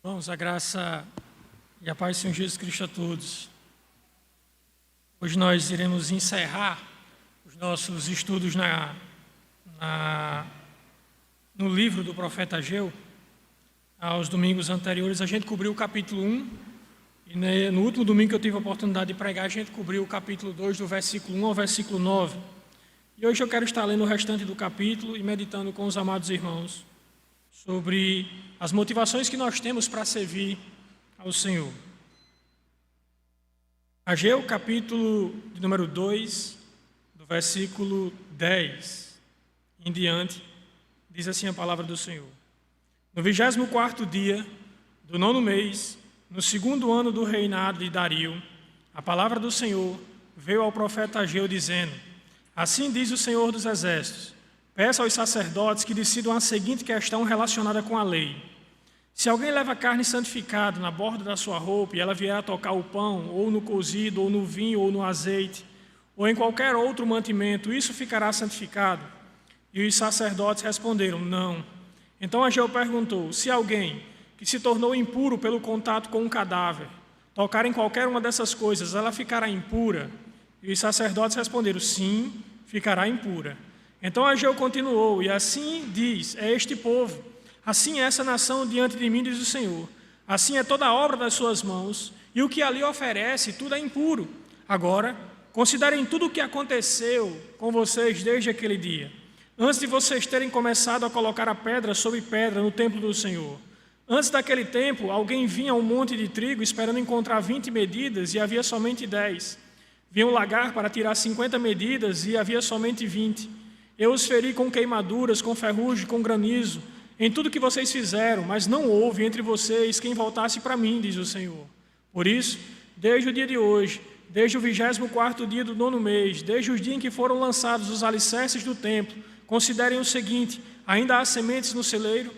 Irmãos, a graça e a paz do Senhor Jesus Cristo a todos. Hoje nós iremos encerrar os nossos estudos no livro do profeta Ageu. Aos domingos anteriores a gente cobriu o capítulo 1 e no último domingo que eu tive a oportunidade de pregar, a gente cobriu o capítulo 2 do versículo 1 ao versículo 9. E hoje eu quero estar lendo o restante do capítulo e meditando com os amados irmãos sobre as motivações que nós temos para servir ao Senhor. Ageu, capítulo de número 2, do versículo 10 em diante, diz assim a palavra do Senhor. No 24º dia do 9º mês, no 2º ano do reinado de Dario, a palavra do Senhor veio ao profeta Ageu dizendo: Assim diz o Senhor dos Exércitos, peça aos sacerdotes que decidam a seguinte questão relacionada com a lei. Se alguém leva carne santificada na borda da sua roupa e ela vier a tocar o pão, ou no cozido, ou no vinho, ou no azeite, ou em qualquer outro mantimento, isso ficará santificado? E os sacerdotes responderam, não. Então Ageu perguntou, se alguém que se tornou impuro pelo contato com um cadáver tocar em qualquer uma dessas coisas, ela ficará impura? E os sacerdotes responderam, sim, ficará impura. Então Ageu continuou, e assim diz, é este povo, assim é essa nação diante de mim, diz o Senhor. Assim é toda a obra das suas mãos, e o que ali oferece, tudo é impuro. Agora, considerem tudo o que aconteceu com vocês desde aquele dia, antes de vocês terem começado a colocar a pedra sobre pedra no templo do Senhor. Antes daquele tempo, alguém vinha a um monte de trigo esperando encontrar 20 medidas, e havia somente 10. Vinha um lagar para tirar 50 medidas, e havia somente 20. Eu os feri com queimaduras, com ferrugem, com granizo, em tudo que vocês fizeram, mas não houve entre vocês quem voltasse para mim, diz o Senhor. Por isso, desde o dia de hoje, desde o 24º dia do 9º mês, desde os dias em que foram lançados os alicerces do templo, considerem o seguinte, ainda há sementes no celeiro?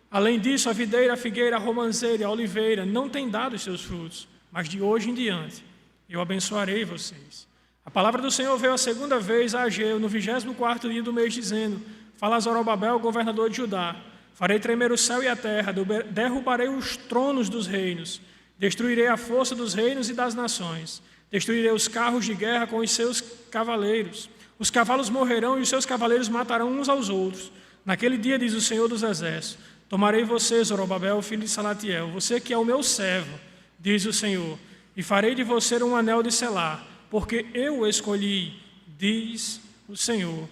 Além disso, a videira, a figueira, a romanceira e a oliveira não têm dado os seus frutos, mas de hoje em diante eu abençoarei vocês. A palavra do Senhor veio a segunda vez a Ageu, no 24º dia do mês, dizendo, fala a Zorobabel, governador de Judá, farei tremer o céu e a terra, derrubarei os tronos dos reinos, destruirei a força dos reinos e das nações, destruirei os carros de guerra com os seus cavaleiros, os cavalos morrerão e os seus cavaleiros matarão uns aos outros. Naquele dia, diz o Senhor dos Exércitos, tomarei você, Zorobabel, filho de Salatiel, você que é o meu servo, diz o Senhor, e farei de você um anel de selar, porque eu o escolhi, diz o Senhor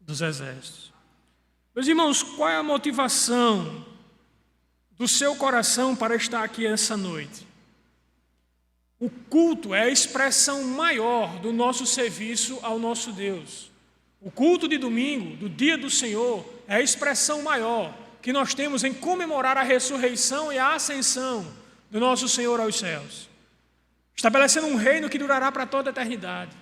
dos Exércitos. Meus irmãos, qual é a motivação do seu coração para estar aqui essa noite? O culto é a expressão maior do nosso serviço ao nosso Deus. O culto de domingo, do dia do Senhor, é a expressão maior que nós temos em comemorar a ressurreição e a ascensão do nosso Senhor aos céus, estabelecendo um reino que durará para toda a eternidade.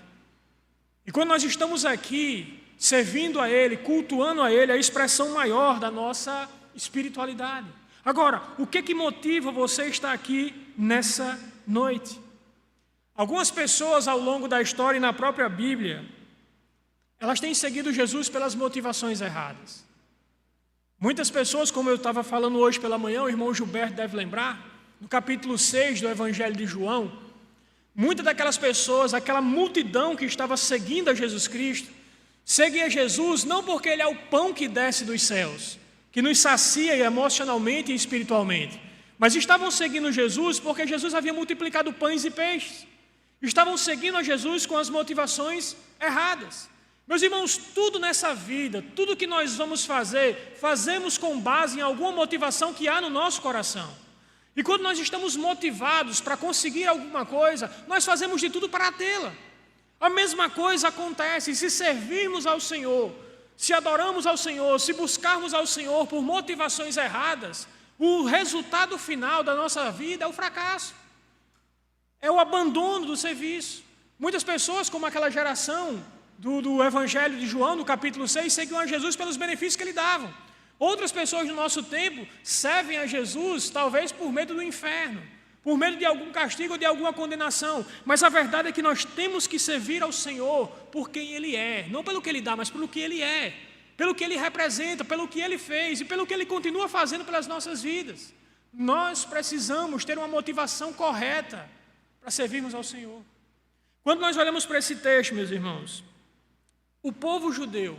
E quando nós estamos aqui, servindo a Ele, cultuando a Ele, é a expressão maior da nossa espiritualidade. Agora, o que motiva você estar aqui nessa noite? Algumas pessoas ao longo da história e na própria Bíblia, elas têm seguido Jesus pelas motivações erradas. Muitas pessoas, como eu estava falando hoje pela manhã, o irmão Gilberto deve lembrar, no capítulo 6 do Evangelho de João, muitas daquelas pessoas, aquela multidão que estava seguindo a Jesus Cristo, seguia Jesus não porque Ele é o pão que desce dos céus, que nos sacia emocionalmente e espiritualmente, mas estavam seguindo Jesus porque Jesus havia multiplicado pães e peixes. Estavam seguindo a Jesus com as motivações erradas. Meus irmãos, tudo nessa vida, tudo que nós vamos fazer, fazemos com base em alguma motivação que há no nosso coração. E quando nós estamos motivados para conseguir alguma coisa, nós fazemos de tudo para tê-la. A mesma coisa acontece se servirmos ao Senhor, se adoramos ao Senhor, se buscarmos ao Senhor por motivações erradas, o resultado final da nossa vida é o fracasso, é o abandono do serviço. Muitas pessoas, como aquela geração do Evangelho de João, no capítulo 6, seguiam a Jesus pelos benefícios que ele dava. Outras pessoas do nosso tempo servem a Jesus talvez por medo do inferno, por medo de algum castigo ou de alguma condenação. Mas a verdade é que nós temos que servir ao Senhor por quem Ele é, não pelo que Ele dá, mas pelo que Ele é, pelo que Ele representa, pelo que Ele fez e pelo que Ele continua fazendo pelas nossas vidas. Nós precisamos ter uma motivação correta para servirmos ao Senhor. Quando nós olhamos para esse texto, meus irmãos, o povo judeu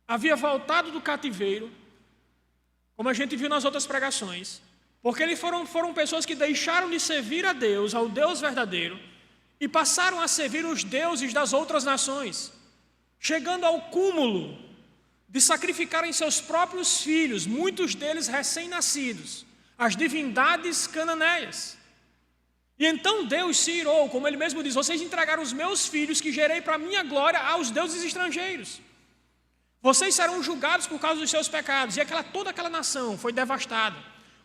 havia voltado do cativeiro, como a gente viu nas outras pregações, porque eles foram pessoas que deixaram de servir a Deus, ao Deus verdadeiro, e passaram a servir os deuses das outras nações, chegando ao cúmulo de sacrificarem seus próprios filhos, muitos deles recém-nascidos, às divindades cananeias. E então Deus se irou, como ele mesmo diz: vocês entregaram os meus filhos que gerei para a minha glória aos deuses estrangeiros. Vocês serão julgados por causa dos seus pecados. E toda aquela nação foi devastada.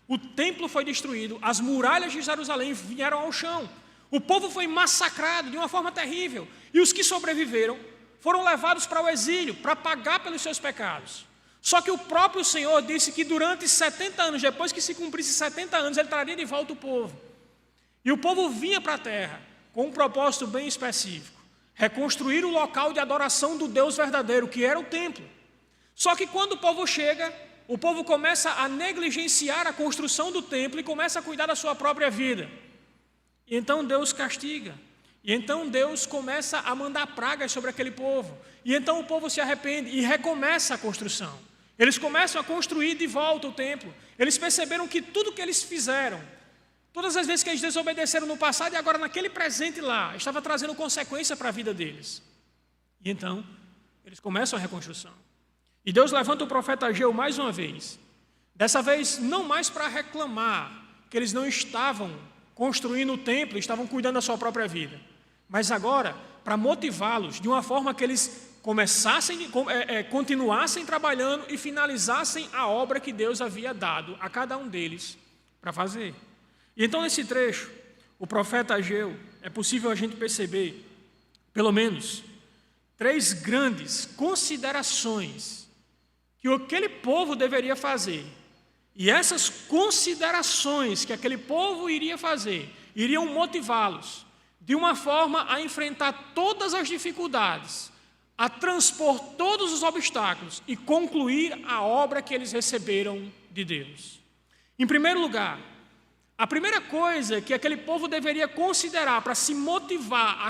O templo foi destruído, as muralhas de Jerusalém vieram ao chão. O povo foi massacrado de uma forma terrível. E os que sobreviveram foram levados para o exílio, para pagar pelos seus pecados. Só que o próprio Senhor disse que durante 70 anos, depois que se cumprisse 70 anos, ele traria de volta o povo. E o povo vinha para a terra com um propósito bem específico: reconstruir o local de adoração do Deus verdadeiro, que era o templo. Só que quando o povo chega, o povo começa a negligenciar a construção do templo e começa a cuidar da sua própria vida. E então Deus castiga. E então Deus começa a mandar pragas sobre aquele povo. E então o povo se arrepende e recomeça a construção. Eles começam a construir de volta o templo. Eles perceberam que tudo que eles fizeram, todas as vezes que eles desobedeceram no passado e agora naquele presente lá, estava trazendo consequência para a vida deles. E então, eles começam a reconstrução. E Deus levanta o profeta Ageu mais uma vez. Dessa vez, não mais para reclamar que eles não estavam construindo o templo, estavam cuidando da sua própria vida, mas agora para motivá-los de uma forma que eles continuassem trabalhando e finalizassem a obra que Deus havia dado a cada um deles para fazer. E então, nesse trecho, o profeta Ageu, é possível a gente perceber, pelo menos, 3 grandes considerações que aquele povo deveria fazer. E essas considerações que aquele povo iria fazer, iriam motivá-los de uma forma a enfrentar todas as dificuldades, a transpor todos os obstáculos e concluir a obra que eles receberam de Deus. Em primeiro lugar, a primeira coisa que aquele povo deveria considerar para se motivar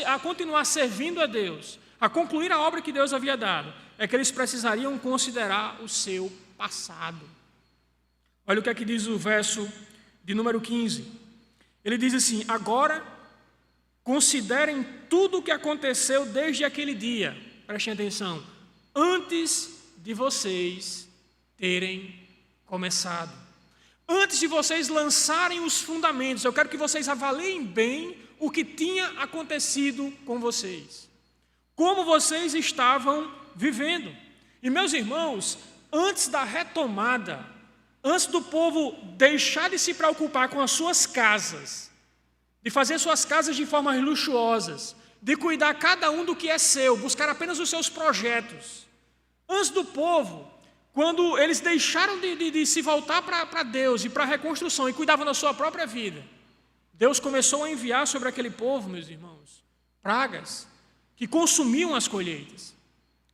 a continuar servindo a Deus, a concluir a obra que Deus havia dado, é que eles precisariam considerar o seu passado. Olha o que é que diz o verso de número 15. Ele diz assim: agora considerem tudo o que aconteceu desde aquele dia, prestem atenção, antes de vocês terem começado. Antes de vocês lançarem os fundamentos, eu quero que vocês avaliem bem o que tinha acontecido com vocês. Como vocês estavam vivendo. E, meus irmãos, antes da retomada, antes do povo deixar de se preocupar com as suas casas, de fazer suas casas de formas luxuosas, de cuidar cada um do que é seu, buscar apenas os seus projetos, antes do povo, quando eles deixaram de se voltar para Deus e para a reconstrução e cuidavam da sua própria vida, Deus começou a enviar sobre aquele povo, meus irmãos, pragas que consumiam as colheitas.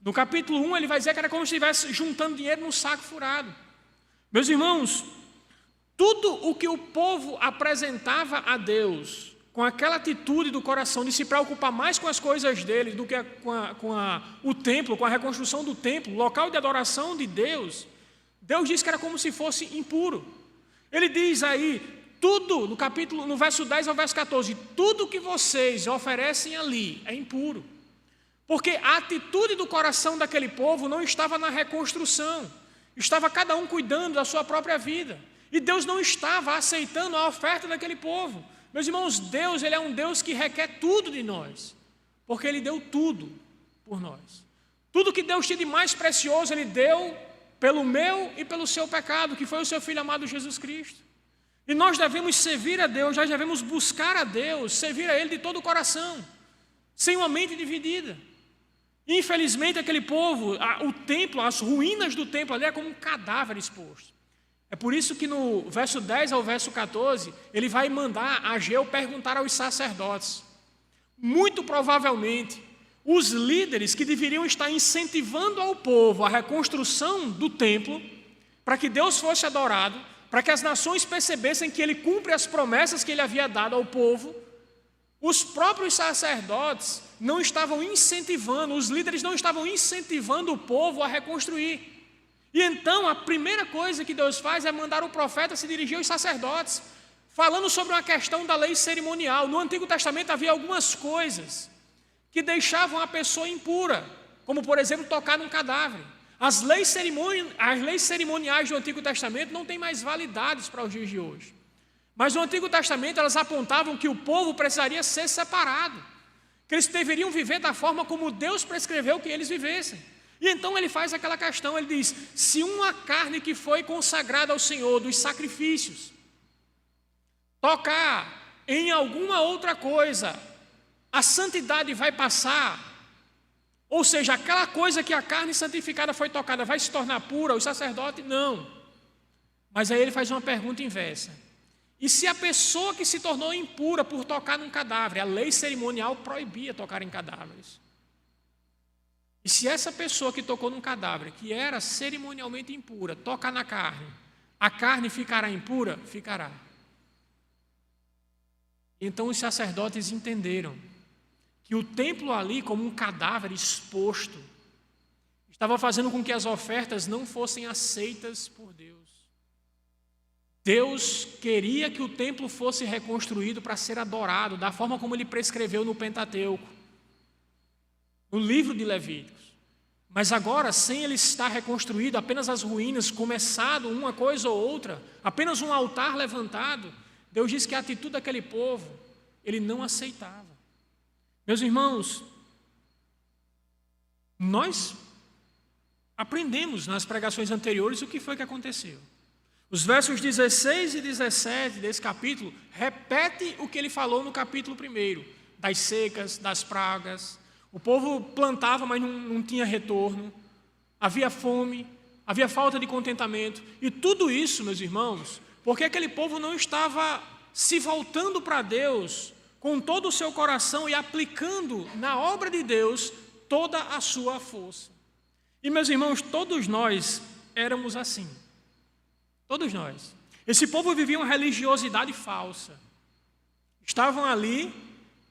No capítulo 1 ele vai dizer que era como se estivesse juntando dinheiro num saco furado. Meus irmãos, tudo o que o povo apresentava a Deus, com aquela atitude do coração de se preocupar mais com as coisas dele do que o templo, com a reconstrução do templo, local de adoração de Deus, Deus diz que era como se fosse impuro. Ele diz aí, tudo, no verso 10 ao verso 14, tudo que vocês oferecem ali é impuro. Porque a atitude do coração daquele povo não estava na reconstrução, estava cada um cuidando da sua própria vida. E Deus não estava aceitando a oferta daquele povo. Meus irmãos, Deus, Ele é um Deus que requer tudo de nós, porque Ele deu tudo por nós. Tudo que Deus tinha de mais precioso, Ele deu pelo meu e pelo seu pecado, que foi o seu Filho amado Jesus Cristo. E nós devemos servir a Deus, nós devemos buscar a Deus, servir a Ele de todo o coração, sem uma mente dividida. Infelizmente, aquele povo, o templo, as ruínas do templo ali é como um cadáver exposto. É por isso que no verso 10 ao verso 14, ele vai mandar Ageu perguntar aos sacerdotes. Muito provavelmente, os líderes que deveriam estar incentivando ao povo a reconstrução do templo, para que Deus fosse adorado, para que as nações percebessem que ele cumpre as promessas que ele havia dado ao povo, os próprios sacerdotes não estavam incentivando, os líderes não estavam incentivando o povo a reconstruir. E então a primeira coisa que Deus faz é mandar o profeta se dirigir aos sacerdotes, falando sobre uma questão da lei cerimonial. No Antigo Testamento havia algumas coisas que deixavam a pessoa impura, como por exemplo tocar num cadáver. As leis cerimoniais do Antigo Testamento não têm mais validades para os dias de hoje. Mas no Antigo Testamento elas apontavam que o povo precisaria ser separado, que eles deveriam viver da forma como Deus prescreveu que eles vivessem. E então ele faz aquela questão, ele diz: se uma carne que foi consagrada ao Senhor dos sacrifícios tocar em alguma outra coisa, a santidade vai passar. Ou seja, aquela coisa que a carne santificada foi tocada vai se tornar pura, o sacerdote não. Mas aí ele faz uma pergunta inversa: e se a pessoa que se tornou impura por tocar num cadáver, a lei cerimonial proibia tocar em cadáveres, e se essa pessoa que tocou num cadáver, que era cerimonialmente impura, tocar na carne, a carne ficará impura? Ficará. Então os sacerdotes entenderam que o templo ali, como um cadáver exposto, estava fazendo com que as ofertas não fossem aceitas por Deus. Deus queria que o templo fosse reconstruído para ser adorado, da forma como ele prescreveu no Pentateuco, no livro de Levíticos. Mas agora, sem ele estar reconstruído, apenas as ruínas, começado uma coisa ou outra, apenas um altar levantado, Deus disse que a atitude daquele povo, ele não aceitava. Meus irmãos, nós aprendemos nas pregações anteriores o que foi que aconteceu. Os versos 16 e 17 desse capítulo repetem o que ele falou no capítulo 1, das secas, das pragas. O povo plantava, mas não tinha retorno. Havia fome, havia falta de contentamento. E tudo isso, meus irmãos, porque aquele povo não estava se voltando para Deus com todo o seu coração e aplicando na obra de Deus toda a sua força. E, meus irmãos, todos nós éramos assim. Todos nós. Esse povo vivia uma religiosidade falsa. Estavam ali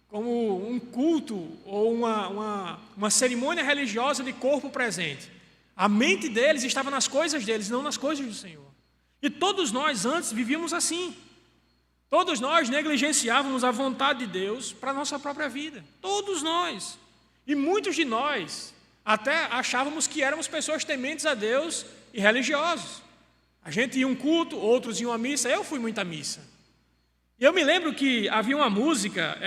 como um culto ou uma cerimônia religiosa de corpo presente. A mente deles estava nas coisas deles, não nas coisas do Senhor. E todos nós antes vivíamos assim. Todos nós negligenciávamos a vontade de Deus para a nossa própria vida. Todos nós. E muitos de nós até achávamos que éramos pessoas tementes a Deus e religiosos. A gente ia a um culto, outros iam à missa. Eu fui muito à missa. E eu me lembro que havia uma música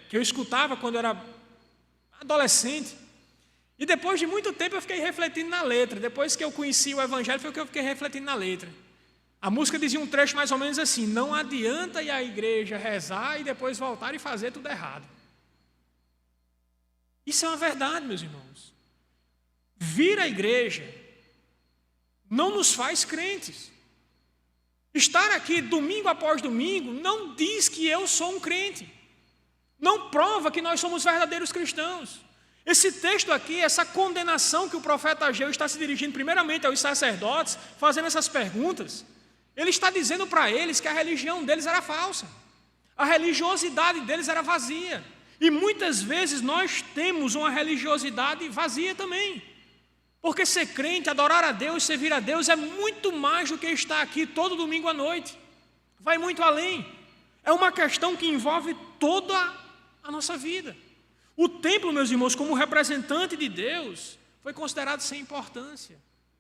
que eu escutava quando eu era adolescente. E depois de muito tempo eu fiquei refletindo na letra. Depois que eu conheci o Evangelho, foi que eu fiquei refletindo na letra. A música dizia um trecho mais ou menos assim: não adianta ir à igreja rezar e depois voltar e fazer tudo errado. Isso é uma verdade, meus irmãos. Vir à igreja não nos faz crentes. Estar aqui domingo após domingo não diz que eu sou um crente. Não prova que nós somos verdadeiros cristãos. Esse texto aqui, essa condenação que o profeta Ageu está se dirigindo primeiramente aos sacerdotes, fazendo essas perguntas, ele está dizendo para eles que a religião deles era falsa. A religiosidade deles era vazia. E muitas vezes nós temos uma religiosidade vazia também. Porque ser crente, adorar a Deus, servir a Deus é muito mais do que estar aqui todo domingo à noite. Vai muito além. É uma questão que envolve toda a nossa vida. O templo, meus irmãos, como representante de Deus, foi considerado sem importância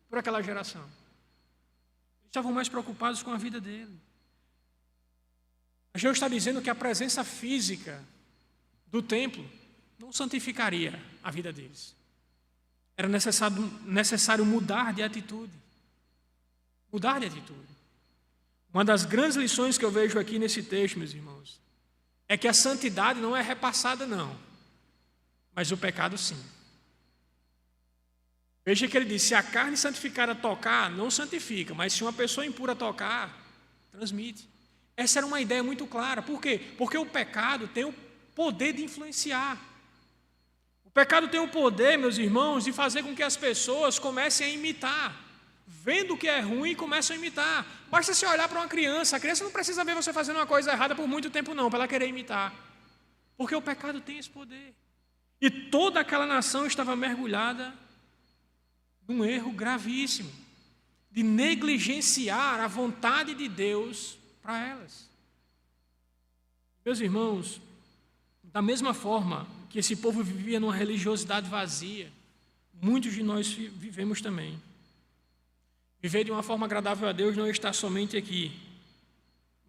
por aquela geração. Estavam mais preocupados com a vida dele. Ageu está dizendo que a presença física do templo não santificaria a vida deles. Era necessário mudar de atitude. Mudar de atitude. Uma das grandes lições que eu vejo aqui nesse texto, meus irmãos, é que a santidade não é repassada, não. Mas o pecado, sim. Veja que ele diz: se a carne santificada tocar, não santifica, mas se uma pessoa impura tocar, transmite. Essa era uma ideia muito clara. Por quê? Porque o pecado tem o poder de influenciar. O pecado tem o poder, meus irmãos, de fazer com que as pessoas comecem a imitar. vendo o que é ruim e começam a imitar. Basta você olhar para uma criança. A criança não precisa ver você fazendo uma coisa errada por muito tempo não, para ela querer imitar. Porque o pecado tem esse poder. E toda aquela nação estava mergulhada num erro gravíssimo, de negligenciar a vontade de Deus para elas. Meus irmãos, da mesma forma que esse povo vivia numa religiosidade vazia, muitos de nós vivemos também. Viver de uma forma agradável a Deus não está somente aqui,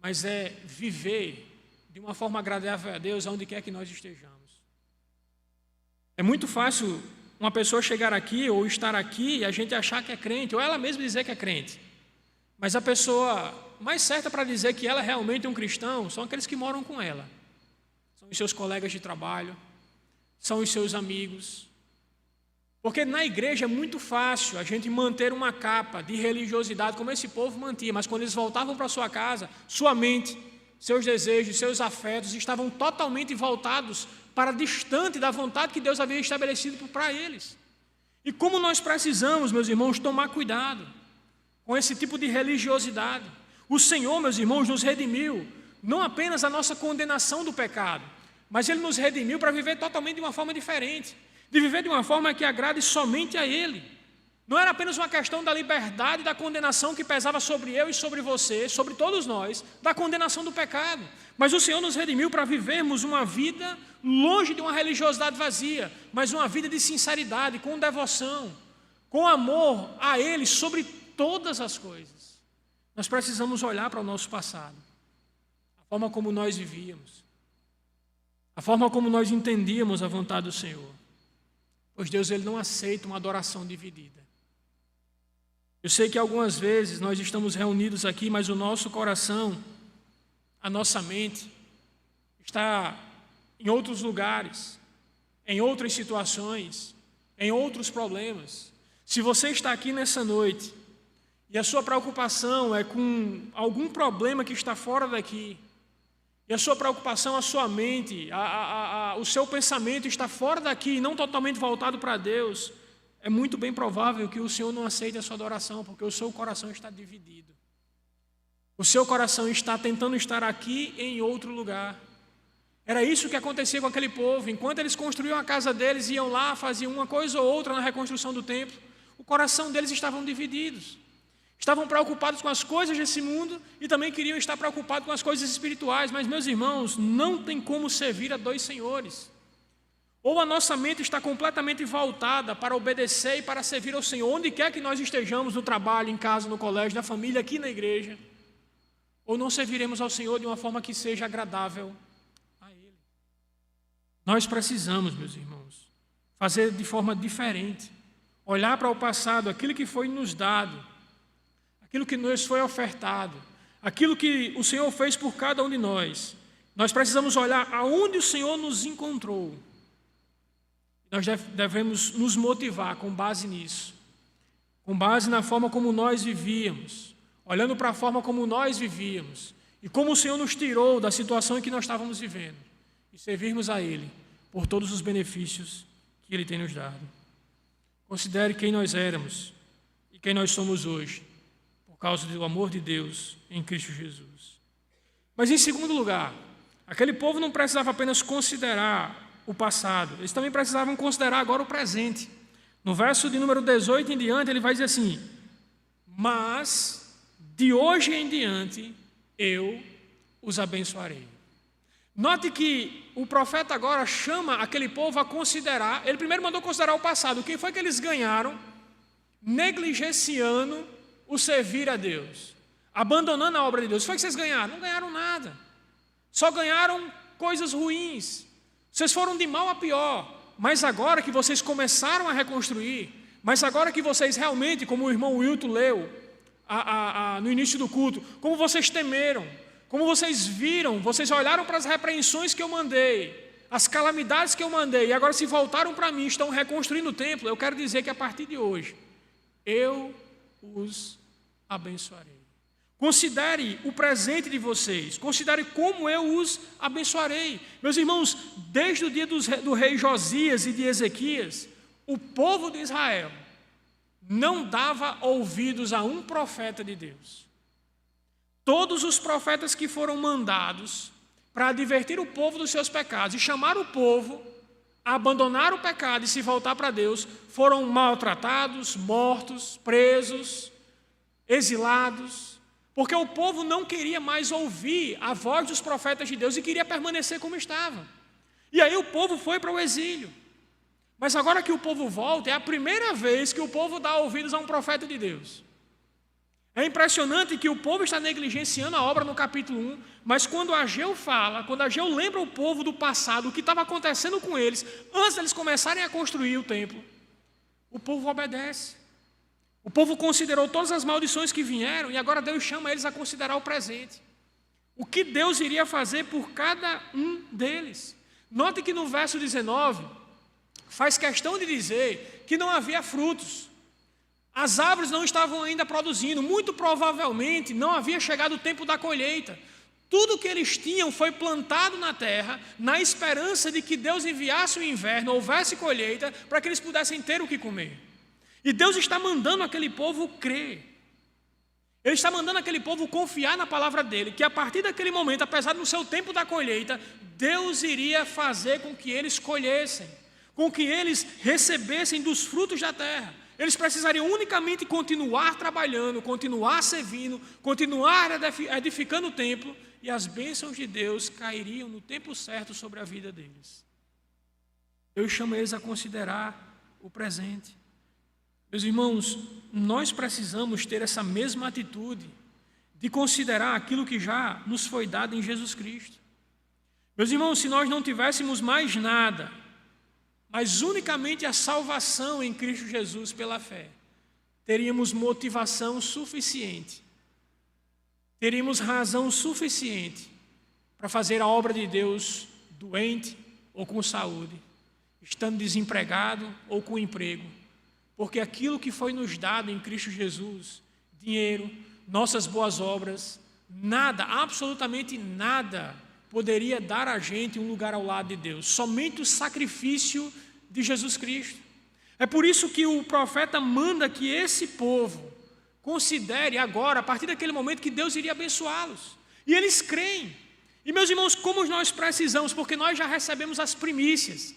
mas é viver de uma forma agradável a Deus onde quer que nós estejamos. É muito fácil uma pessoa chegar aqui ou estar aqui e a gente achar que é crente, ou ela mesma dizer que é crente. Mas a pessoa mais certa para dizer que ela é realmente um cristão são aqueles que moram com ela. São os seus colegas de trabalho, são os seus amigos. Porque na igreja é muito fácil a gente manter uma capa de religiosidade como esse povo mantinha, mas quando eles voltavam para sua casa, sua mente, seus desejos, seus afetos estavam totalmente voltados para distante da vontade que Deus havia estabelecido para eles. E como nós precisamos, meus irmãos, tomar cuidado com esse tipo de religiosidade. O Senhor, meus irmãos, nos redimiu, não apenas a nossa condenação do pecado, mas Ele nos redimiu para viver totalmente de uma forma diferente, de viver de uma forma que agrade somente a Ele. Não era apenas uma questão da liberdade da condenação que pesava sobre eu e sobre você, sobre todos nós, da condenação do pecado. Mas o Senhor nos redimiu para vivermos uma vida longe de uma religiosidade vazia, mas uma vida de sinceridade, com devoção, com amor a Ele sobre todas as coisas. Nós precisamos olhar para o nosso passado, a forma como nós vivíamos, a forma como nós entendíamos a vontade do Senhor. Pois Deus, Ele não aceita uma adoração dividida. Eu sei que algumas vezes nós estamos reunidos aqui, mas o nosso coração, a nossa mente, está em outros lugares, em outras situações, em outros problemas. Se você está aqui nessa noite e a sua preocupação é com algum problema que está fora daqui, e a sua preocupação, a sua mente, o seu pensamento está fora daqui e não totalmente voltado para Deus, é muito bem provável que o Senhor não aceite a sua adoração, porque o seu coração está dividido. O seu coração está tentando estar aqui em outro lugar. Era isso que acontecia com aquele povo. Enquanto eles construíam a casa deles, iam lá, faziam uma coisa ou outra na reconstrução do templo, o coração deles estavam divididos. Estavam preocupados com as coisas desse mundo e também queriam estar preocupados com as coisas espirituais. Mas, meus irmãos, não tem como servir a dois senhores. Ou a nossa mente está completamente voltada para obedecer e para servir ao Senhor, onde quer que nós estejamos, no trabalho, em casa, no colégio, na família, aqui na igreja, ou não serviremos ao Senhor de uma forma que seja agradável a Ele. Nós precisamos, meus irmãos, fazer de forma diferente, olhar para o passado, aquilo que foi nos dado, aquilo que nos foi ofertado, aquilo que o Senhor fez por cada um de nós. Nós precisamos olhar aonde o Senhor nos encontrou. Nós devemos nos motivar com base nisso, com base na forma como nós vivíamos, olhando para a forma como nós vivíamos e como o Senhor nos tirou da situação em que nós estávamos vivendo e servirmos a Ele por todos os benefícios que Ele tem nos dado. Considere quem nós éramos e quem nós somos hoje, por causa do amor de Deus em Cristo Jesus. Mas em segundo lugar, aquele povo não precisava apenas considerar o passado, eles também precisavam considerar agora o presente. No verso de número 18 em diante, ele vai dizer assim: mas de hoje em diante eu os abençoarei. Note que o profeta agora chama aquele povo a considerar, ele primeiro mandou considerar o passado, o que foi que eles ganharam negligenciando o servir a Deus, abandonando a obra de Deus. O que foi que vocês ganharam? Não ganharam nada, só ganharam coisas ruins. Vocês foram de mal a pior, mas agora que vocês começaram a reconstruir, mas agora que vocês realmente, como o irmão Wilton leu no início do culto, como vocês temeram, como vocês viram, vocês olharam para as repreensões que eu mandei, as calamidades que eu mandei, e agora se voltaram para mim, estão reconstruindo o templo, eu quero dizer que a partir de hoje, eu os abençoarei. Considere o presente de vocês, considere como eu os abençoarei. Meus irmãos, desde o dia do rei Josias e de Ezequias, o povo de Israel não dava ouvidos a um profeta de Deus. Todos os profetas que foram mandados para advertir o povo dos seus pecados e chamar o povo a abandonar o pecado e se voltar para Deus, foram maltratados, mortos, presos, exilados, porque o povo não queria mais ouvir a voz dos profetas de Deus e queria permanecer como estava. E aí o povo foi para o exílio. Mas agora que o povo volta, é a primeira vez que o povo dá ouvidos a um profeta de Deus. É impressionante que o povo está negligenciando a obra no capítulo 1, mas quando Ageu fala, quando Ageu lembra o povo do passado, o que estava acontecendo com eles, antes deles começarem a construir o templo, o povo obedece. O povo considerou todas as maldições que vieram e agora Deus chama eles a considerar o presente. O que Deus iria fazer por cada um deles. Note que no verso 19, faz questão de dizer que não havia frutos. As árvores não estavam ainda produzindo, muito provavelmente não havia chegado o tempo da colheita. Tudo que eles tinham foi plantado na terra, na esperança de que Deus enviasse o inverno, houvesse colheita, para que eles pudessem ter o que comer. E Deus está mandando aquele povo crer. Ele está mandando aquele povo confiar na palavra dele, que a partir daquele momento, apesar do seu tempo da colheita, Deus iria fazer com que eles colhessem, com que eles recebessem dos frutos da terra. Eles precisariam unicamente continuar trabalhando, continuar servindo, continuar edificando o templo, e as bênçãos de Deus cairiam no tempo certo sobre a vida deles. Deus chama eles a considerar o presente. Meus irmãos, nós precisamos ter essa mesma atitude de considerar aquilo que já nos foi dado em Jesus Cristo. Meus irmãos, se nós não tivéssemos mais nada, mas unicamente a salvação em Cristo Jesus pela fé, teríamos motivação suficiente, teríamos razão suficiente para fazer a obra de Deus doente ou com saúde, estando desempregado ou com emprego, porque aquilo que foi nos dado em Cristo Jesus, dinheiro, nossas boas obras, nada, absolutamente nada, poderia dar a gente um lugar ao lado de Deus, somente o sacrifício de Jesus Cristo. É por isso que o profeta manda que esse povo considere agora, a partir daquele momento, que Deus iria abençoá-los. E eles creem. E meus irmãos, como nós precisamos, porque nós já recebemos as primícias,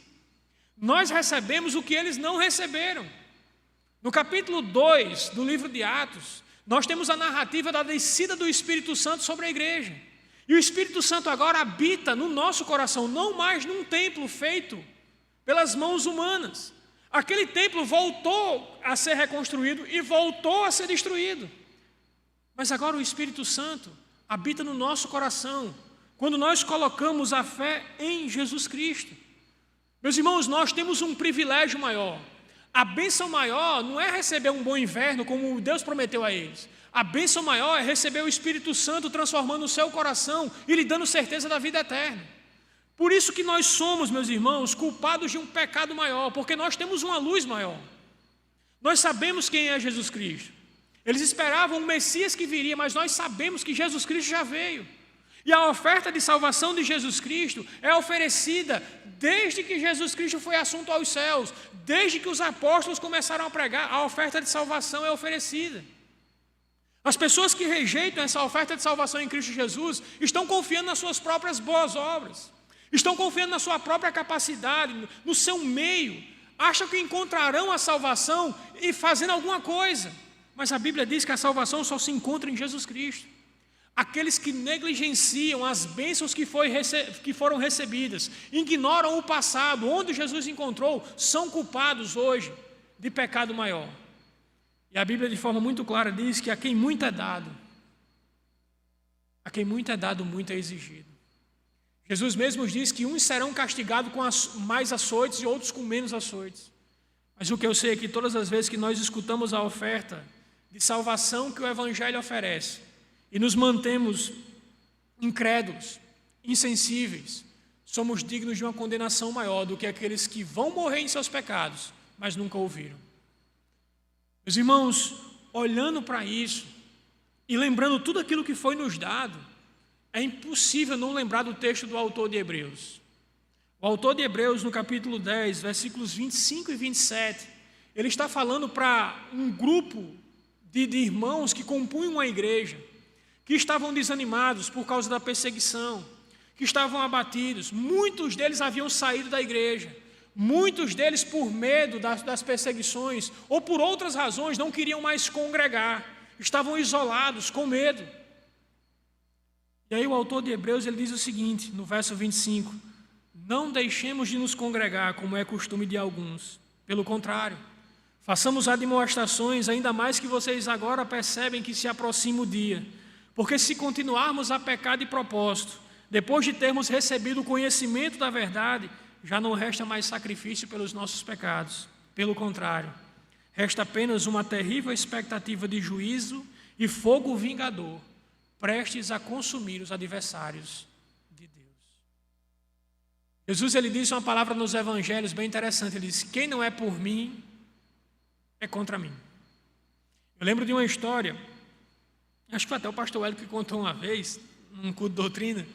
nós recebemos o que eles não receberam. No capítulo 2 do livro de Atos, nós temos a narrativa da descida do Espírito Santo sobre a igreja. E o Espírito Santo agora habita no nosso coração, não mais num templo feito pelas mãos humanas. Aquele templo voltou a ser reconstruído e voltou a ser destruído. Mas agora o Espírito Santo habita no nosso coração, quando nós colocamos a fé em Jesus Cristo. Meus irmãos, nós temos um privilégio maior. A bênção maior não é receber um bom inverno, como Deus prometeu a eles. A bênção maior é receber o Espírito Santo transformando o seu coração e lhe dando certeza da vida eterna. Por isso que nós somos, meus irmãos, culpados de um pecado maior, porque nós temos uma luz maior. Nós sabemos quem é Jesus Cristo. Eles esperavam um Messias que viria, mas nós sabemos que Jesus Cristo já veio. E a oferta de salvação de Jesus Cristo é oferecida desde que Jesus Cristo foi assunto aos céus, desde que os apóstolos começaram a pregar, a oferta de salvação é oferecida. As pessoas que rejeitam essa oferta de salvação em Cristo Jesus estão confiando nas suas próprias boas obras, estão confiando na sua própria capacidade, no seu meio, acham que encontrarão a salvação e fazendo alguma coisa, mas a Bíblia diz que a salvação só se encontra em Jesus Cristo. Aqueles que negligenciam as bênçãos que foram recebidas, ignoram o passado, onde Jesus encontrou, são culpados hoje de pecado maior. E a Bíblia de forma muito clara diz que a quem muito é dado, muito é exigido. Jesus mesmo diz que uns serão castigados com mais açoites e outros com menos açoites. Mas o que eu sei é que todas as vezes que nós escutamos a oferta de salvação que o Evangelho oferece, e nos mantemos incrédulos, insensíveis, somos dignos de uma condenação maior do que aqueles que vão morrer em seus pecados, mas nunca ouviram. Meus irmãos, olhando para isso e lembrando tudo aquilo que foi nos dado, é impossível não lembrar do texto do autor de Hebreus. O autor de Hebreus, no capítulo 10, versículos 25 e 27, ele está falando para um grupo de irmãos que compunham uma igreja, que estavam desanimados por causa da perseguição, que estavam abatidos. Muitos deles haviam saído da igreja, muitos deles por medo das perseguições ou por outras razões não queriam mais congregar, estavam isolados, com medo. E aí o autor de Hebreus ele diz o seguinte, no verso 25: não deixemos de nos congregar, como é costume de alguns. Pelo contrário, façamos admoestações, ainda mais que vocês agora percebem que se aproxima o dia. Porque se continuarmos a pecar de propósito, depois de termos recebido o conhecimento da verdade, já não resta mais sacrifício pelos nossos pecados. Pelo contrário, resta apenas uma terrível expectativa de juízo e fogo vingador, prestes a consumir os adversários de Deus. Jesus ele disse uma palavra nos evangelhos bem interessante. Ele disse: quem não é por mim, é contra mim. Eu lembro de uma história, acho que foi até o pastor Hélio que contou uma vez, num culto de doutrina,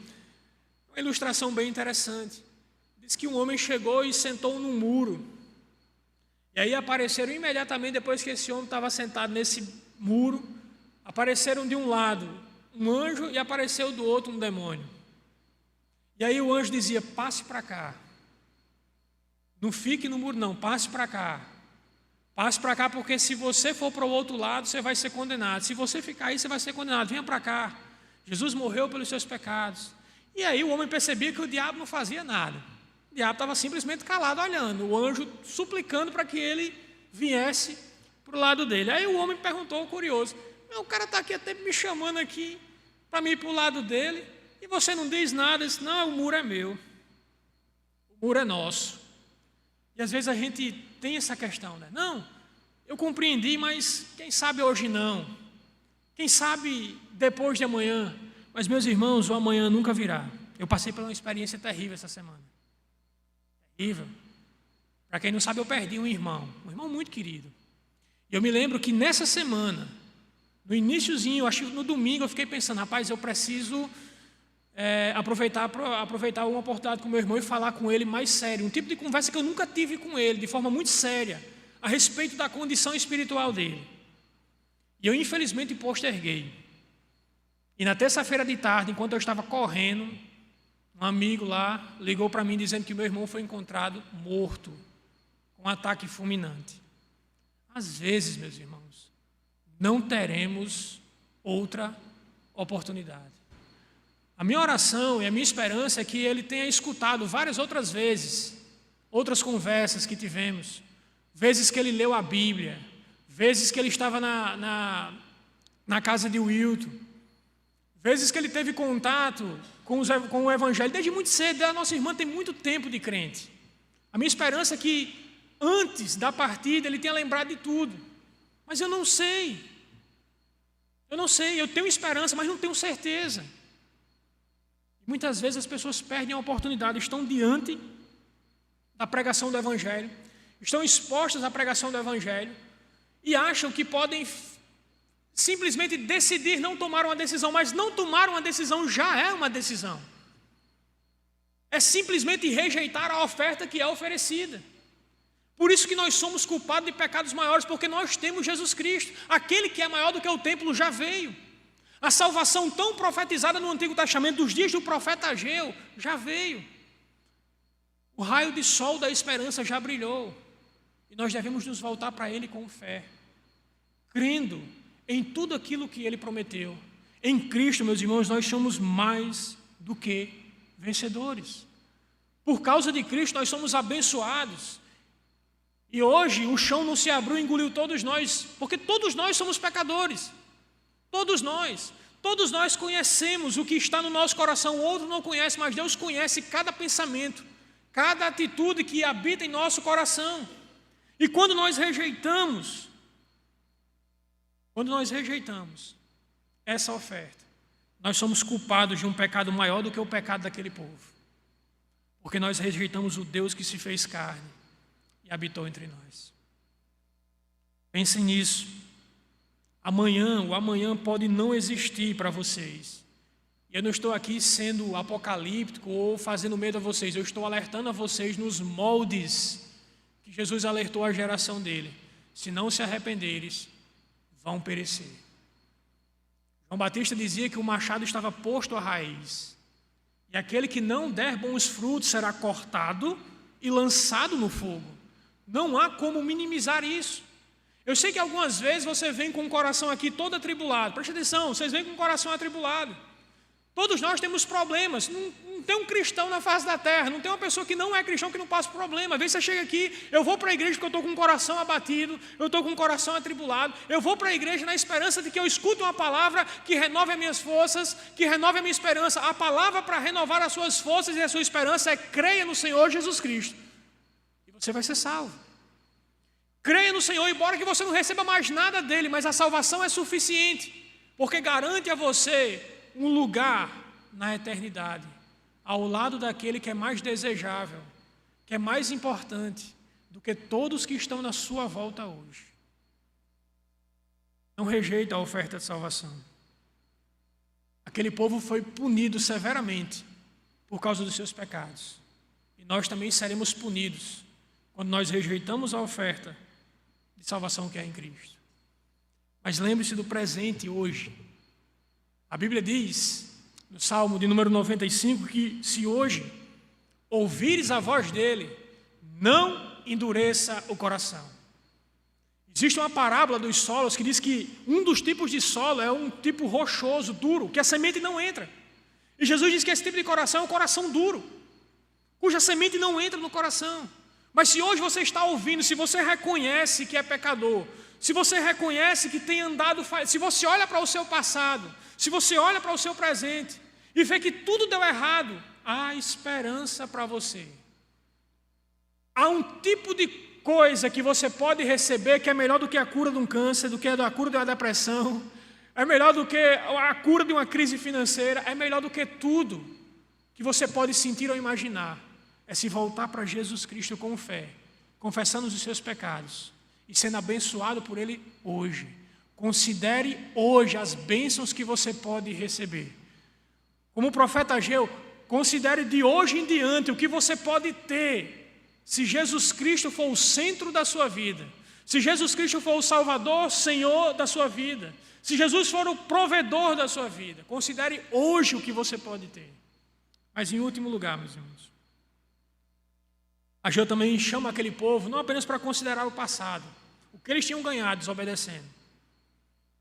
uma ilustração bem interessante. Diz que um homem chegou e sentou num muro. E aí apareceram imediatamente, depois que esse homem estava sentado nesse muro, apareceram de um lado um anjo e apareceu do outro um demônio. E aí o anjo dizia: passe para cá. Não fique no muro não, passe para cá. Passe para cá, porque se você for para o outro lado, você vai ser condenado. Se você ficar aí, você vai ser condenado. Venha para cá. Jesus morreu pelos seus pecados. E aí o homem percebia que o diabo não fazia nada. O diabo estava simplesmente calado, olhando. O anjo suplicando para que ele viesse para o lado dele. Aí o homem perguntou, curioso: o cara está aqui até me chamando aqui para mim ir para o lado dele, e você não diz nada. Ele disse: não, o muro é meu. O muro é nosso. E às vezes a gente tem essa questão, né? Não, eu compreendi, mas quem sabe hoje não. Quem sabe depois de amanhã. Mas, meus irmãos, o amanhã nunca virá. Eu passei por uma experiência terrível essa semana. Terrível. Para quem não sabe, eu perdi um irmão muito querido. E eu me lembro que nessa semana, no iniciozinho, acho que no domingo, eu fiquei pensando: rapaz, eu preciso aproveitar uma oportunidade com meu irmão e falar com ele mais sério. Um tipo de conversa que eu nunca tive com ele, de forma muito séria, a respeito da condição espiritual dele. E eu, infelizmente, posterguei. E na terça-feira de tarde, enquanto eu estava correndo, um amigo lá ligou para mim dizendo que meu irmão foi encontrado morto, com um ataque fulminante. Às vezes, meus irmãos, não teremos outra oportunidade. A minha oração e a minha esperança é que ele tenha escutado várias outras vezes, outras conversas que tivemos, vezes que ele leu a Bíblia, vezes que ele estava na casa de Wilton, vezes que ele teve contato com o Evangelho desde muito cedo. A nossa irmã tem muito tempo de crente. A minha esperança é que antes da partida ele tenha lembrado de tudo. Mas eu não sei. Eu tenho esperança, mas não tenho certeza. Muitas vezes as pessoas perdem a oportunidade, estão diante da pregação do Evangelho, estão expostas à pregação do Evangelho e acham que podem simplesmente decidir não tomar uma decisão, mas não tomar uma decisão já é uma decisão. É simplesmente rejeitar a oferta que é oferecida. Por isso que nós somos culpados de pecados maiores, porque nós temos Jesus Cristo. Aquele que é maior do que o templo já veio. A salvação tão profetizada no Antigo Testamento, dos dias do profeta Ageu, já veio. O raio de sol da esperança já brilhou. E nós devemos nos voltar para Ele com fé, crendo em tudo aquilo que Ele prometeu. Em Cristo, meus irmãos, nós somos mais do que vencedores. Por causa de Cristo, nós somos abençoados. E hoje o chão não se abriu e engoliu todos nós, porque todos nós somos pecadores. Todos nós conhecemos o que está no nosso coração. O outro não conhece, mas Deus conhece cada pensamento, cada atitude que habita em nosso coração. E quando nós rejeitamos essa oferta, nós somos culpados de um pecado maior do que o pecado daquele povo, porque nós rejeitamos o Deus que se fez carne e habitou entre nós. Pensem nisso. O amanhã pode não existir para vocês. Eu não estou aqui sendo apocalíptico ou fazendo medo a vocês. Eu estou alertando a vocês nos moldes que Jesus alertou a geração dele. se não se arrependeres, vão perecer. João Batista dizia que o machado estava posto à raiz, e aquele que não der bons frutos será cortado e lançado no fogo. Não há como minimizar isso. Eu sei que algumas vezes você vem com o coração aqui todo atribulado. Preste atenção, vocês vêm com o coração atribulado. Todos nós temos problemas. Não tem um cristão na face da terra, não tem uma pessoa que não é cristão que não passa problema. Às vezes você chega aqui, eu vou para a igreja porque eu estou com o coração abatido, eu estou com o coração atribulado. Eu vou para a igreja na esperança de que eu escute uma palavra que renove as minhas forças, que renove a minha esperança. A palavra para renovar as suas forças e a sua esperança é: creia no Senhor Jesus Cristo e você vai ser salvo. Creia no Senhor, embora que você não receba mais nada dele, mas a salvação é suficiente, porque garante a você um lugar na eternidade, ao lado daquele que é mais desejável, que é mais importante do que todos que estão na sua volta hoje. Não rejeita a oferta de salvação. Aquele povo foi punido severamente por causa dos seus pecados. E nós também seremos punidos quando nós rejeitamos a oferta de salvação que é em Cristo. Mas lembre-se do presente hoje. A Bíblia diz, no Salmo de número 95, que se hoje ouvires a voz dele, não endureça o coração. Existe uma parábola dos solos que diz que um dos tipos de solo é um tipo rochoso, duro, que a semente não entra. E Jesus diz que esse tipo de coração é um coração duro, cuja semente não entra no coração. Mas se hoje você está ouvindo, se você reconhece que é pecador, se você reconhece que tem andado, se você olha para o seu passado, se você olha para o seu presente e vê que tudo deu errado, há esperança para você. Há um tipo de coisa que você pode receber que é melhor do que a cura de um câncer, do que a cura de uma depressão, é melhor do que a cura de uma crise financeira, é melhor do que tudo que você pode sentir ou imaginar. É se voltar para Jesus Cristo com fé, confessando os seus pecados e sendo abençoado por Ele hoje. Considere hoje as bênçãos que você pode receber. Como o profeta Ageu, considere de hoje em diante o que você pode ter se Jesus Cristo for o centro da sua vida, se Jesus Cristo for o Salvador, Senhor da sua vida, se Jesus for o provedor da sua vida. Considere hoje o que você pode ter. Mas em último lugar, meus irmãos, Ageu também chama aquele povo não apenas para considerar o passado, o que eles tinham ganhado desobedecendo,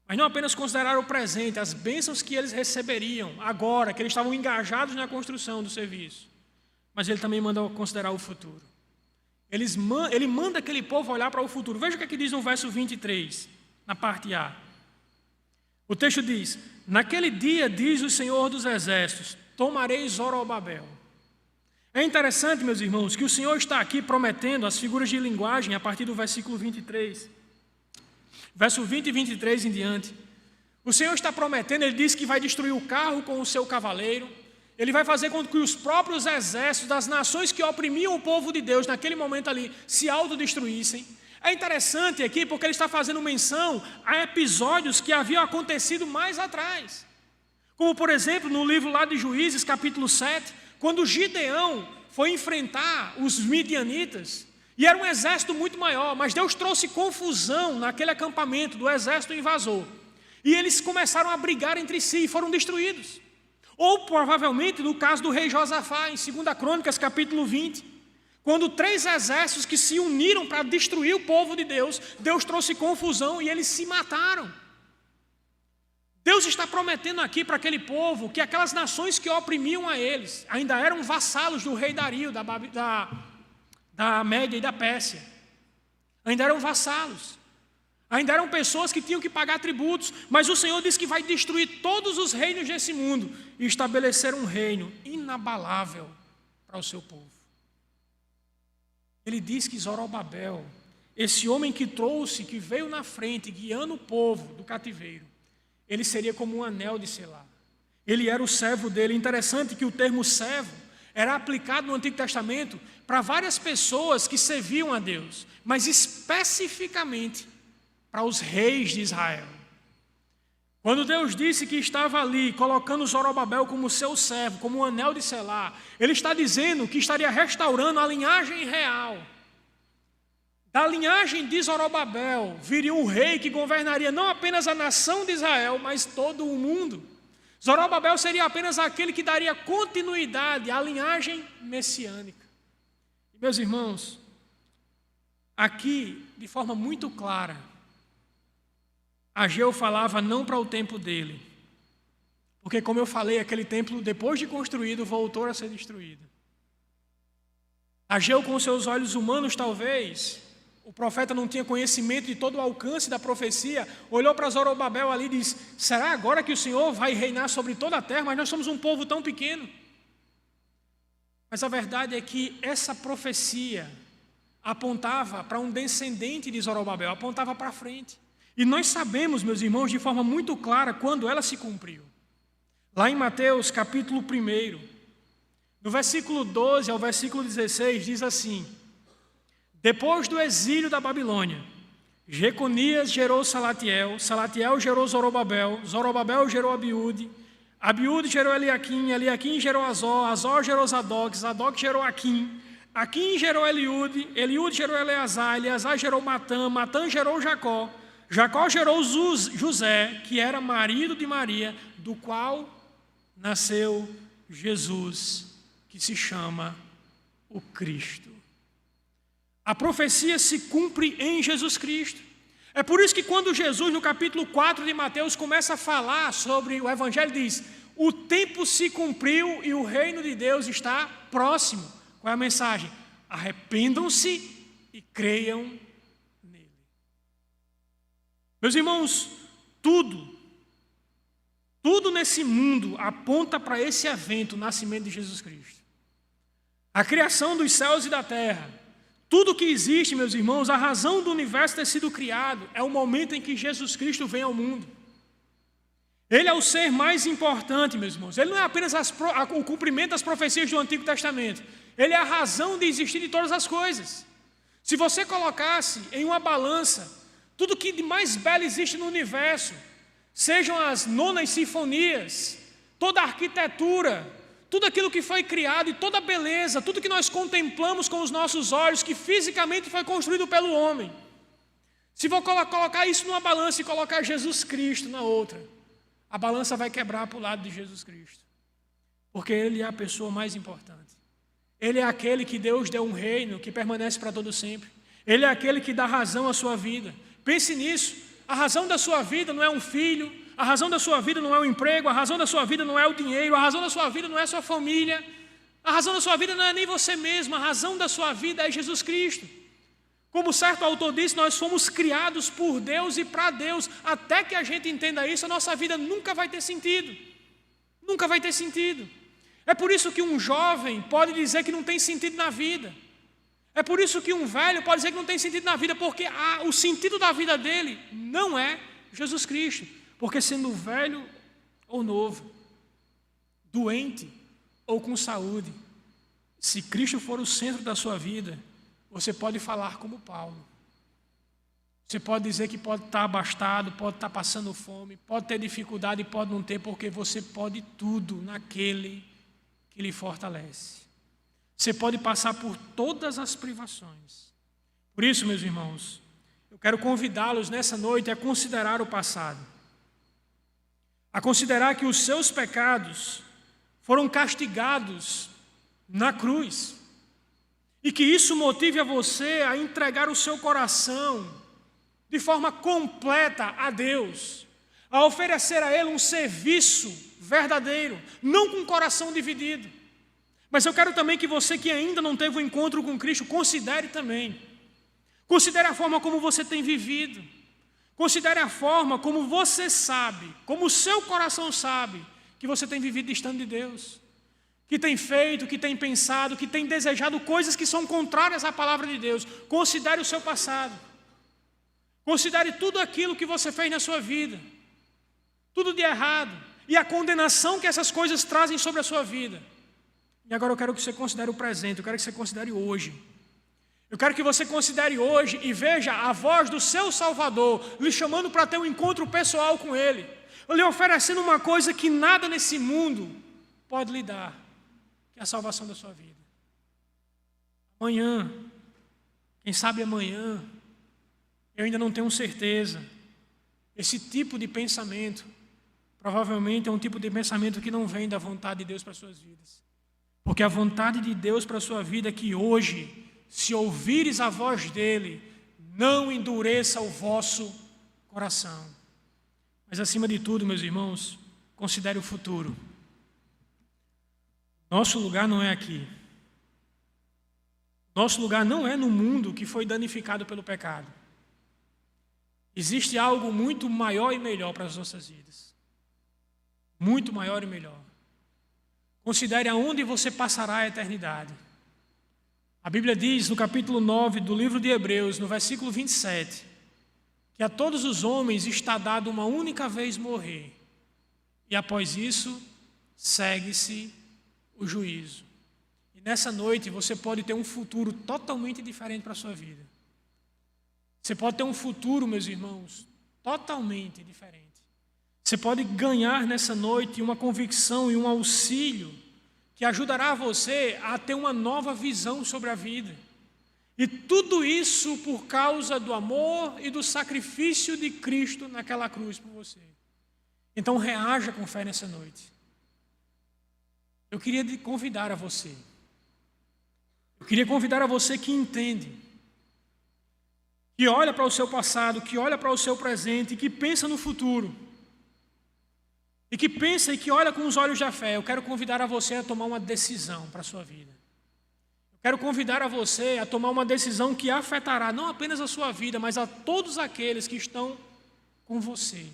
mas não apenas considerar o presente, as bênçãos que eles receberiam agora, que eles estavam engajados na construção do serviço, mas ele também manda considerar o futuro. Ele manda aquele povo olhar para o futuro. Veja o que diz no verso 23, na parte A. O texto diz: naquele dia, diz o Senhor dos Exércitos, tomarei Zorobabel. É interessante, meus irmãos, que o Senhor está aqui prometendo as figuras de linguagem a partir do versículo 23. Verso 20 e 23 em diante. O Senhor está prometendo, Ele diz que vai destruir o carro com o seu cavaleiro. Ele vai fazer com que os próprios exércitos das nações que oprimiam o povo de Deus naquele momento ali se autodestruíssem. É interessante aqui porque ele está fazendo menção a episódios que haviam acontecido mais atrás. Como, por exemplo, no livro lá de Juízes, capítulo 7, quando Gideão foi enfrentar os midianitas, e era um exército muito maior, mas Deus trouxe confusão naquele acampamento do exército invasor. E eles começaram a brigar entre si e foram destruídos. Ou provavelmente no caso do rei Josafá, em 2 Crônicas, capítulo 20, quando 3 exércitos que se uniram para destruir o povo de Deus, Deus trouxe confusão e eles se mataram. Deus está prometendo aqui para aquele povo que aquelas nações que oprimiam a eles ainda eram vassalos do rei Dario, da Média e da Pérsia. Ainda eram vassalos. Ainda eram pessoas que tinham que pagar tributos. Mas o Senhor diz que vai destruir todos os reinos desse mundo e estabelecer um reino inabalável para o seu povo. Ele diz que Zorobabel, esse homem que trouxe, que veio na frente, guiando o povo do cativeiro, ele seria como um anel de selar. Ele era o servo dele. Interessante que o termo servo era aplicado no Antigo Testamento para várias pessoas que serviam a Deus, mas especificamente para os reis de Israel. Quando Deus disse que estava ali, colocando Zorobabel como seu servo, como um anel de selar, Ele está dizendo que estaria restaurando a linhagem real Da linhagem de Zorobabel viria um rei que governaria não apenas a nação de Israel, mas todo o mundo. Zorobabel seria apenas aquele que daria continuidade à linhagem messiânica. Meus irmãos, aqui, de forma muito clara, Ageu falava não para o tempo dele, porque, como eu falei, aquele templo, depois de construído, voltou a ser destruído. Ageu, com seus olhos humanos, talvez, o profeta não tinha conhecimento de todo o alcance da profecia, olhou para Zorobabel ali e disse: será agora que o Senhor vai reinar sobre toda a terra? Mas nós somos um povo tão pequeno. Mas a verdade é que essa profecia apontava para um descendente de Zorobabel, apontava para frente. E nós sabemos, meus irmãos, de forma muito clara quando ela se cumpriu. Lá em Mateus capítulo 1, no versículo 12 ao versículo 16, diz assim: depois do exílio da Babilônia, Jeconias gerou Salatiel, Salatiel gerou Zorobabel, Zorobabel gerou Abiúde, Abiúde gerou Eliaquim, Eliaquim gerou Azor, Azor gerou Zadok, Zadok gerou Aquim, Aquim gerou Eliúde, Eliúde gerou Eleazar, Eleazar gerou Matã, Matã gerou Jacó, Jacó gerou José, que era marido de Maria, do qual nasceu Jesus, que se chama o Cristo. A profecia se cumpre em Jesus Cristo. É por isso que quando Jesus, no capítulo 4 de Mateus, começa a falar sobre o Evangelho, diz: o tempo se cumpriu e o reino de Deus está próximo. Qual é a mensagem? Arrependam-se e creiam nele. Meus irmãos, tudo nesse mundo aponta para esse evento, o nascimento de Jesus Cristo. A criação dos céus e da terra. Tudo que existe, meus irmãos, a razão do universo ter sido criado é o momento em que Jesus Cristo vem ao mundo. Ele é o ser mais importante, meus irmãos. Ele não é apenas o cumprimento das profecias do Antigo Testamento. Ele é a razão de existir de todas as coisas. Se você colocasse em uma balança tudo que de mais belo existe no universo, sejam as nonas sinfonias, toda a arquitetura, tudo aquilo que foi criado e toda a beleza, tudo que nós contemplamos com os nossos olhos, que fisicamente foi construído pelo homem. Se for colocar isso numa balança e colocar Jesus Cristo na outra, a balança vai quebrar para o lado de Jesus Cristo. Porque Ele é a pessoa mais importante. Ele é aquele que Deus deu um reino que permanece para todo sempre. Ele é aquele que dá razão à sua vida. Pense nisso. A razão da sua vida não é um filho, a razão da sua vida não é o emprego, a razão da sua vida não é o dinheiro, a razão da sua vida não é a sua família, a razão da sua vida não é nem você mesmo, a razão da sua vida é Jesus Cristo. Como certo autor disse, nós fomos criados por Deus e para Deus. Até que a gente entenda isso, a nossa vida nunca vai ter sentido. Nunca vai ter sentido. É por isso que um jovem pode dizer que não tem sentido na vida. É por isso que um velho pode dizer que não tem sentido na vida, porque o sentido da vida dele não é Jesus Cristo. Porque sendo velho ou novo, doente ou com saúde, se Cristo for o centro da sua vida, você pode falar como Paulo. Você pode dizer que pode estar abastado, pode estar passando fome, pode ter dificuldade e pode não ter, porque você pode tudo naquele que lhe fortalece. Você pode passar por todas as privações. Por isso, meus irmãos, eu quero convidá-los nessa noite a considerar o passado. A considerar que os seus pecados foram castigados na cruz. E que isso motive a você a entregar o seu coração de forma completa a Deus. A oferecer a Ele um serviço verdadeiro, não com o coração dividido. Mas eu quero também que você que ainda não teve um encontro com Cristo, considere também. Considere a forma como você tem vivido. Considere a forma como você sabe, como o seu coração sabe, que você tem vivido distante de Deus. Que tem feito, que tem pensado, que tem desejado coisas que são contrárias à palavra de Deus. Considere o seu passado. Considere tudo aquilo que você fez na sua vida. Tudo de errado. E a condenação que essas coisas trazem sobre a sua vida. E agora eu quero que você considere o presente, eu quero que você considere hoje. Eu quero que você considere hoje e veja a voz do seu Salvador lhe chamando para ter um encontro pessoal com Ele. Lhe oferecendo uma coisa que nada nesse mundo pode lhe dar, que é a salvação da sua vida. Amanhã, Quem sabe amanhã, eu ainda não tenho certeza. Esse tipo de pensamento, provavelmente é um tipo de pensamento que não vem da vontade de Deus para as suas vidas. Porque a vontade de Deus para a sua vida é que hoje, se ouvires a voz dele, não endureça o vosso coração. Mas acima de tudo, meus irmãos, considere o futuro. Nosso lugar não é aqui. Nosso lugar não é no mundo que foi danificado pelo pecado. Existe algo muito maior e melhor para as nossas vidas. Muito maior e melhor. Considere aonde você passará a eternidade. A Bíblia diz no capítulo 9 do livro de Hebreus, no versículo 27, que a todos os homens está dado uma única vez morrer. E após isso, segue-se o juízo. E nessa noite você pode ter um futuro totalmente diferente para a sua vida. Você pode ter um futuro, meus irmãos, totalmente diferente. Você pode ganhar nessa noite uma convicção e um auxílio que ajudará você a ter uma nova visão sobre a vida. E tudo isso por causa do amor e do sacrifício de Cristo naquela cruz por você. Então reaja com fé nessa noite. Eu queria convidar a você. Eu queria convidar a você que entende, que olha para o seu passado, que olha para o seu presente, que pensa no futuro. E que pensa e que olha com os olhos da fé. Eu quero convidar a você a tomar uma decisão para a sua vida. Eu quero convidar a você a tomar uma decisão que afetará não apenas a sua vida, mas a todos aqueles que estão com você.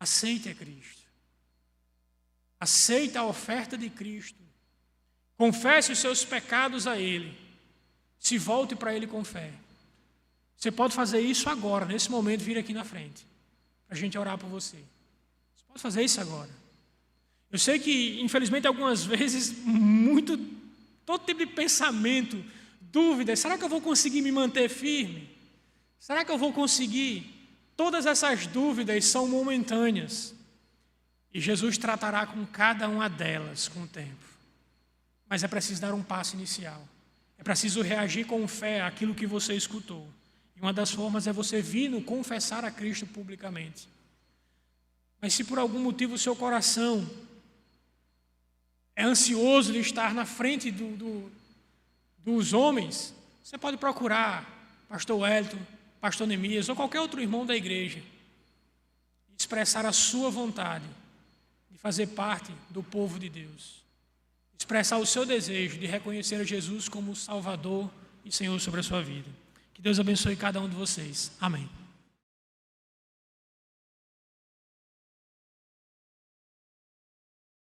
Aceite a Cristo. Aceite a oferta de Cristo. Confesse os seus pecados a Ele. Se volte para Ele com fé. Você pode fazer isso agora, nesse momento, vir aqui na frente. A gente orar por você. Você pode fazer isso agora. Eu sei que, infelizmente, algumas vezes, todo tipo de pensamento, dúvidas, será que eu vou conseguir me manter firme? Será que eu vou conseguir? Todas essas dúvidas são momentâneas. E Jesus tratará com cada uma delas com o tempo. Mas é preciso dar um passo inicial. É preciso reagir com fé àquilo que você escutou. Uma das formas é você vindo confessar a Cristo publicamente. Mas se por algum motivo o seu coração é ansioso de estar na frente dos homens, você pode procurar pastor Wellington, pastor Neemias ou qualquer outro irmão da igreja e expressar a sua vontade de fazer parte do povo de Deus. Expressar o seu desejo de reconhecer a Jesus como Salvador e Senhor sobre a sua vida. Que Deus abençoe cada um de vocês. Amém.